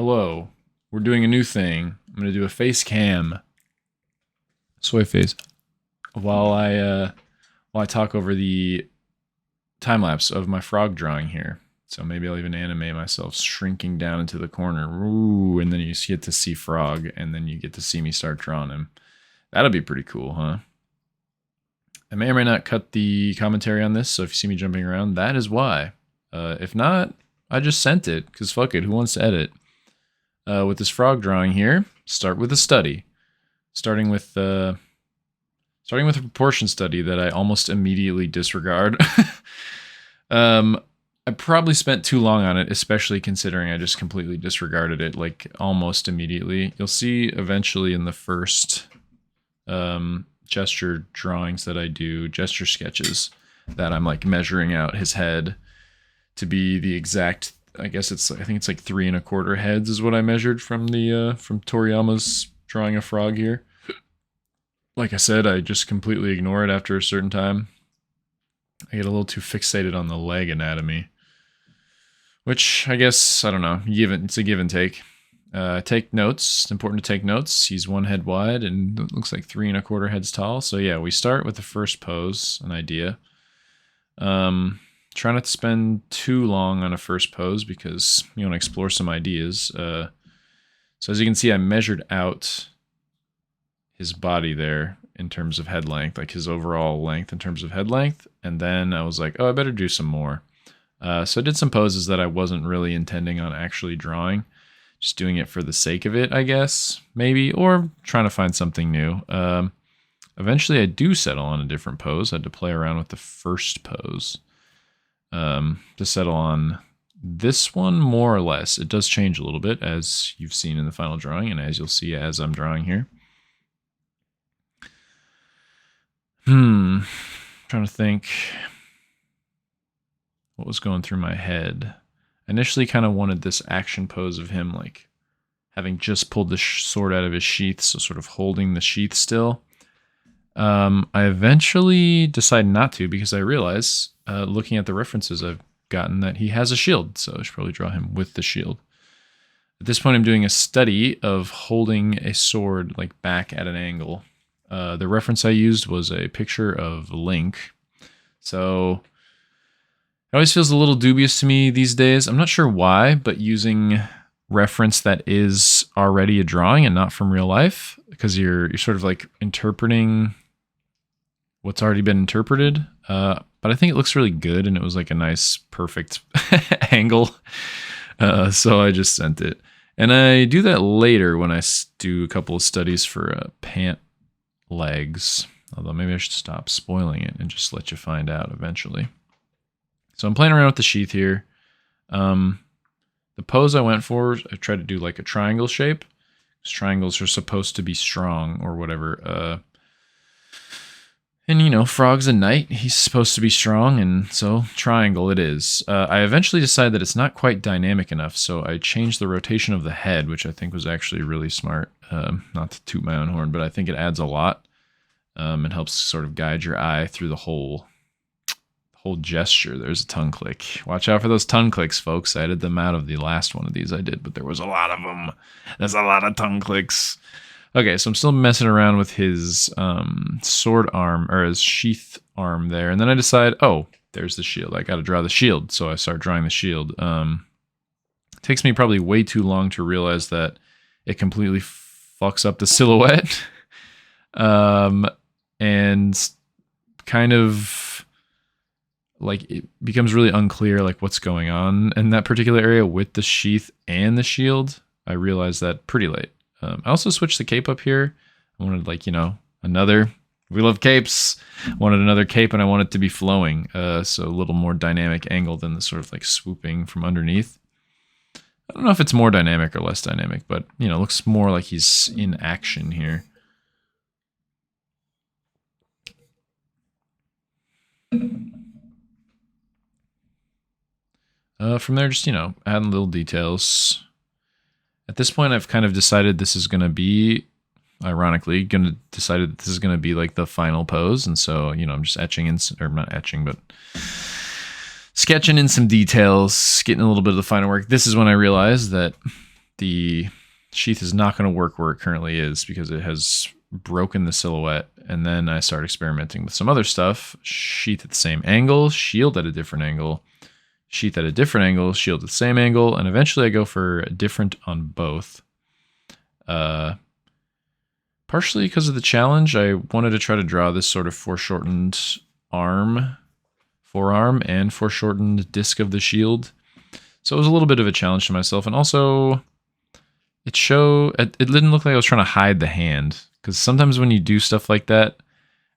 Hello. We're doing a new thing. I'm gonna do a face cam. Soy face. While I talk over the time lapse of my frog drawing here. So maybe I'll even animate myself shrinking down into the corner. Ooh, and then you get to see Frog, and then you get to see me start drawing him. That'll be pretty cool, huh? I may or may not cut the commentary on this, so if you see me jumping around, that is why. If not, I just sent it, because fuck it, who wants to edit? With this frog drawing here, start with a study. Starting with a proportion study that I almost immediately disregard. I probably spent too long on it, especially considering I just completely disregarded it, like, almost immediately. You'll see eventually in the first gesture drawings that I do, gesture sketches, that I'm, like, measuring out his head to be the exact, I think it's like 3 1/4 heads is what I measured from the, from Toriyama's drawing a frog here. Like I said, I just completely ignore it after a certain time. I get a little too fixated on the leg anatomy, which I guess, I don't know, it's a give and take. Take notes. It's important to take notes. He's 1 head wide and it looks like 3 1/4 heads tall. So yeah, we start with the first pose, an idea. Try not to spend too long on a first pose because you want to explore some ideas. So as you can see, I measured out his body there in terms of head length, like his overall length in terms of head length. And then I was like, oh, I better do some more. So I did some poses that I wasn't really intending on actually drawing, just doing it for the sake of it, I guess, maybe, or trying to find something new. Eventually I do settle on a different pose. I had to play around with the first pose to settle on this one more or less. It does change a little bit, as you've seen in the final drawing, and as you'll see as I'm drawing here. Trying to think what was going through my head. I initially kind of wanted this action pose of him like having just pulled the sword out of his sheath, so sort of holding the sheath still. I eventually decided not to because I realized, looking at the references I've gotten, that he has a shield, so I should probably draw him with the shield. At this point, I'm doing a study of holding a sword like back at an angle. The reference I used was a picture of Link. So it always feels a little dubious to me these days. I'm not sure why, but using reference that is already a drawing and not from real life, because you're sort of like interpreting what's already been interpreted. But I think it looks really good, and it was like a nice, perfect angle. So I just sent it. And I do that later when I do a couple of studies for pant legs, although maybe I should stop spoiling it and just let you find out eventually. So I'm playing around with the sheath here. The pose I went for, I tried to do like a triangle shape, because triangles are supposed to be strong or whatever. And you know, Frog's a knight, he's supposed to be strong, and so triangle it is. I eventually decided that it's not quite dynamic enough, so I changed the rotation of the head, which I think was actually really smart. Not to toot my own horn, but I think it adds a lot. It helps sort of guide your eye through the whole gesture. There's a tongue click. Watch out for those tongue clicks, folks. I edited them out of the last one of these I did, but there was a lot of them. There's a lot of tongue clicks. Okay, so I'm still messing around with his sword arm, or his sheath arm there, and then I decide, oh, there's the shield. I got to draw the shield, so I start drawing the shield. It takes me probably way too long to realize that it completely fucks up the silhouette, and kind of like it becomes really unclear like what's going on in that particular area with the sheath and the shield. I realized that pretty late. I also switched the cape up here. I wanted, like, you know, we love capes. I wanted another cape, and I want it to be flowing. So a little more dynamic angle than the sort of like swooping from underneath. I don't know if it's more dynamic or less dynamic, but, you know, it looks more like he's in action here. From there, just, you know, adding little details. At this point, I've kind of decided this is going to be, ironically, decided this is going to be like the final pose. And so, you know, I'm just etching in, or not etching, but sketching in some details, getting a little bit of the final work. This is when I realized that the sheath is not going to work where it currently is because it has broken the silhouette. And then I start experimenting with some other stuff. Sheath at the same angle, shield at a different angle, sheath at a different angle, shield at the same angle, and eventually I go for different on both. Partially because of the challenge, I wanted to try to draw this sort of foreshortened forearm, and foreshortened disc of the shield. So it was a little bit of a challenge to myself, and also it didn't look like I was trying to hide the hand, because sometimes when you do stuff like that, at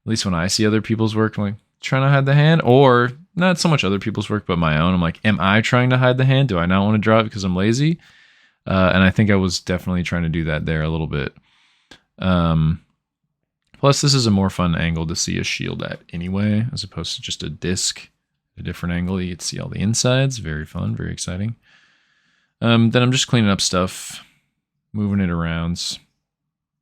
least when I see other people's work, I'm like, trying to hide the hand, or not so much other people's work, but my own. I'm like, am I trying to hide the hand? Do I not want to draw it because I'm lazy? And I think I was definitely trying to do that there a little bit. Plus, this is a more fun angle to see a shield at anyway, as opposed to just a disc. A different angle, you get to see all the insides. Very fun, very exciting. Then I'm just cleaning up stuff, moving it around,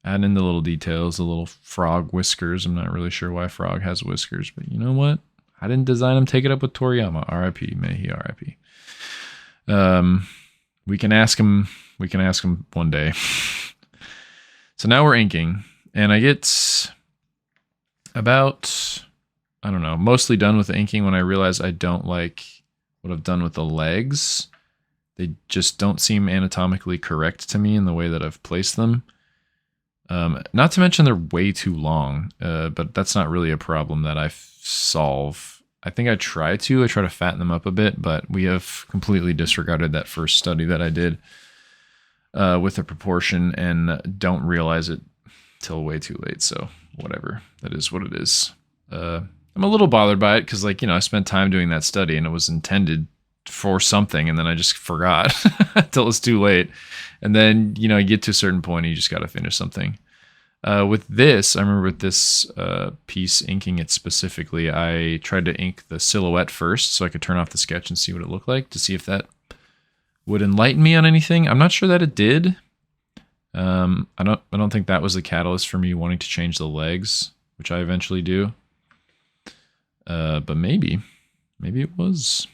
adding in the little details, the little frog whiskers. I'm not really sure why frog has whiskers, but you know what? I didn't design them. Take it up with Toriyama. R.I.P. May he R.I.P. We can ask him. We can ask him one day. So now we're inking, and I get about, I don't know, mostly done with the inking when I realize I don't like what I've done with the legs. They just don't seem anatomically correct to me in the way that I've placed them. Not to mention they're way too long, but that's not really a problem that I solve. I think I try to fatten them up a bit, but we have completely disregarded that first study that I did with the proportion and don't realize it till way too late. So whatever, that is what it is. I'm a little bothered by it because, like, you know, I spent time doing that study and it was intended for something, and then I just forgot until it's too late. And then, you know, you get to a certain point and you just got to finish something. With this, I remember with this piece, inking it specifically, I tried to ink the silhouette first so I could turn off the sketch and see what it looked like to see if that would enlighten me on anything. I'm not sure that it did. I don't think that was the catalyst for me wanting to change the legs, which I eventually do. But maybe it was.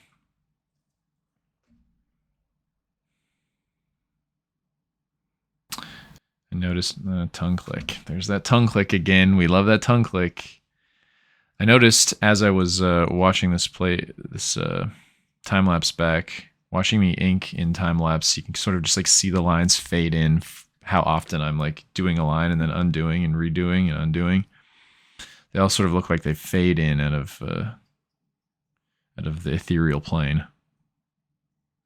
I noticed tongue click. There's that tongue click again. We love that tongue click. I noticed as I was watching this time-lapse back, watching me ink in time-lapse, you can sort of just like see the lines fade in, how often I'm like doing a line and then undoing and redoing and undoing. They all sort of look like they fade in out of the ethereal plane.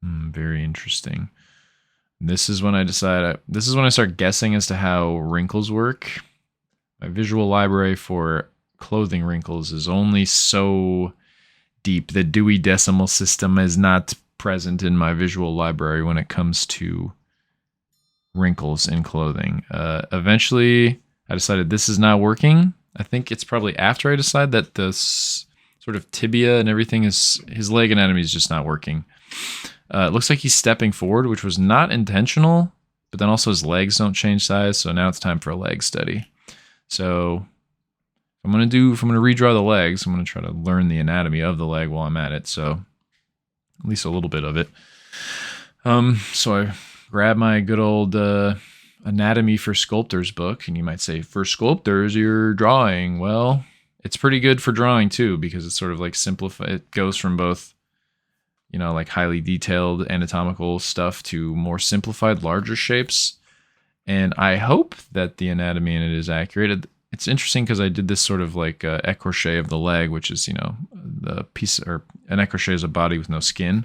Very interesting. This is when I decide. This is when I start guessing as to how wrinkles work. My visual library for clothing wrinkles is only so deep. The Dewey Decimal System is not present in my visual library when it comes to wrinkles in clothing. Eventually, I decided this is not working. I think it's probably after I decide that this sort of tibia and everything is, his leg anatomy is just not working. It looks like he's stepping forward, which was not intentional, but then also his legs don't change size, so now it's time for a leg study. So if I'm going to redraw the legs, I'm going to try to learn the anatomy of the leg while I'm at it, so at least a little bit of it. So I grab my good old Anatomy for Sculptors book, and you might say, for sculptors, you're drawing. Well, it's pretty good for drawing too, because it's sort of like simplified. It goes from both, you know, like highly detailed anatomical stuff to more simplified, larger shapes. And I hope that the anatomy in it is accurate. It's interesting because I did this sort of like écorché of the leg, which is, you know, the piece, or an écorché is a body with no skin,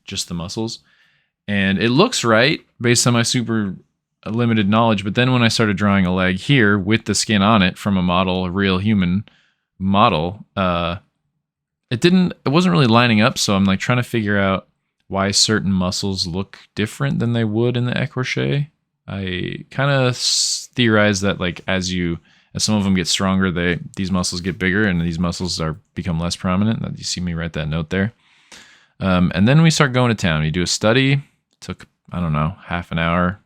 just the muscles. And it looks right based on my super limited knowledge. But then when I started drawing a leg here with the skin on it from a model, a real human model, it wasn't really lining up. So I'm like trying to figure out why certain muscles look different than they would in the écorché. I kind of theorize that like as some of them get stronger, these muscles get bigger, and these muscles become less prominent. You see me write that note there. And then we start going to town. You do a study. It took, I don't know, half an hour.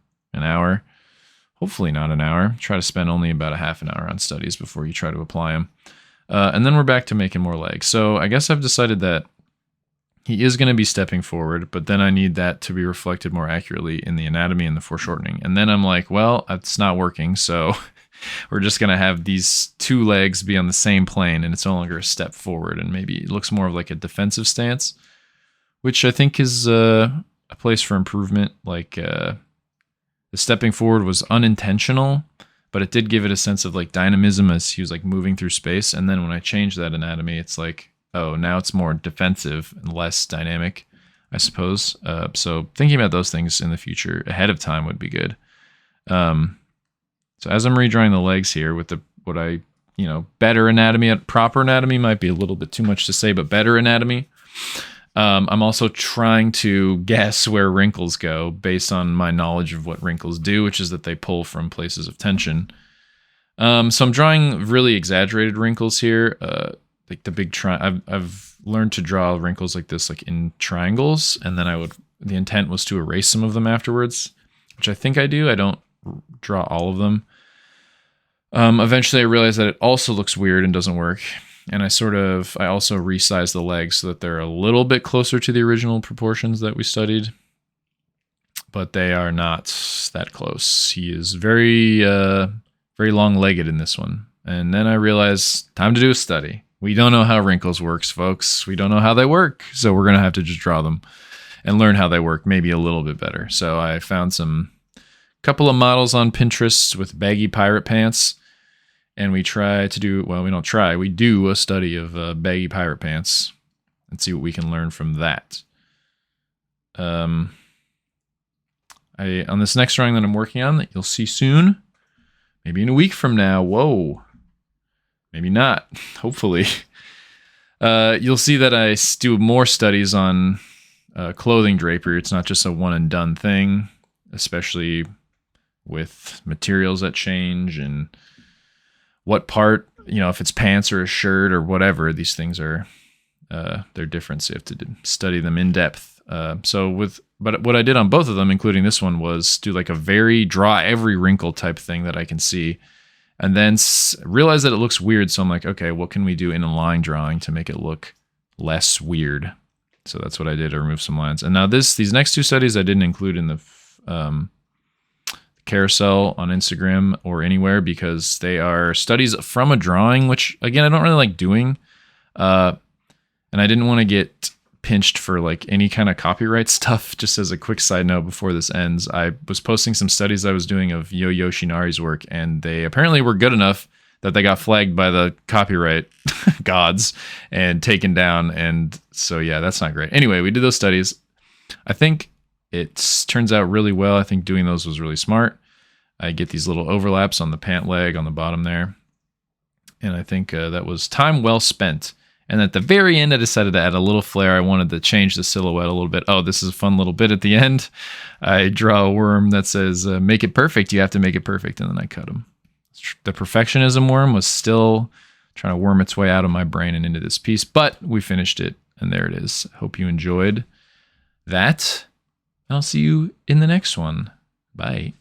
Hopefully not an hour. Try to spend only about a half an hour on studies before you try to apply them. And then we're back to making more legs. So I guess I've decided that he is going to be stepping forward, but then I need that to be reflected more accurately in the anatomy and the foreshortening. And then I'm like, well, it's not working, so we're just going to have these two legs be on the same plane, and it's no longer a step forward, and maybe it looks more of like a defensive stance, which I think is a place for improvement. Like the stepping forward was unintentional, but it did give it a sense of like dynamism as he was like moving through space. And then when I changed that anatomy, it's like, oh, now it's more defensive and less dynamic, I suppose. So thinking about those things in the future ahead of time would be good. So as I'm redrawing the legs here with better anatomy, proper anatomy might be a little bit too much to say, but better anatomy. I'm also trying to guess where wrinkles go based on my knowledge of what wrinkles do, which is that they pull from places of tension. So I'm drawing really exaggerated wrinkles here. Like the big I've learned to draw wrinkles like this, like in triangles, and then the intent was to erase some of them afterwards, which I think I do. I don't draw all of them. Eventually I realized that it also looks weird and doesn't work. And I also resized the legs so that they're a little bit closer to the original proportions that we studied, but they are not that close. He is very, very long-legged in this one. And then I realized, time to do a study. We don't know how wrinkles works, folks. We don't know how they work. So we're going to have to just draw them and learn how they work maybe a little bit better. So I found couple of models on Pinterest with baggy pirate pants. And we we do a study of baggy pirate pants and see what we can learn from that. On this next drawing that I'm working on that you'll see soon, maybe in a week from now, whoa, maybe not, hopefully, you'll see that I do more studies on clothing drapery. It's not just a one and done thing, especially with materials that change and what part, if it's pants or a shirt or whatever, these things are, they're different. So you have to study them in depth. But what I did on both of them, including this one, was do like a draw every wrinkle type thing that I can see, and then realize that it looks weird. So I'm like, okay, what can we do in a line drawing to make it look less weird? So that's what I did. I removed some lines. And now these next two studies I didn't include in the carousel on Instagram or anywhere because they are studies from a drawing, which again I don't really like doing, and I didn't want to get pinched for like any kind of copyright stuff. Just as a quick side note before this ends, I was posting some studies I was doing of Yo Yoshinari's work, and they apparently were good enough that they got flagged by the copyright gods and taken down, and so yeah, that's not great. Anyway, we did those studies. I think it turns out really well. I think doing those was really smart. I get these little overlaps on the pant leg on the bottom there. And I think that was time well spent. And at the very end, I decided to add a little flair. I wanted to change the silhouette a little bit. Oh, this is a fun little bit at the end. I draw a worm that says, make it perfect. You have to make it perfect. And then I cut him. The perfectionism worm was still trying to worm its way out of my brain and into this piece. But we finished it. And there it is. Hope you enjoyed that. I'll see you in the next one. Bye.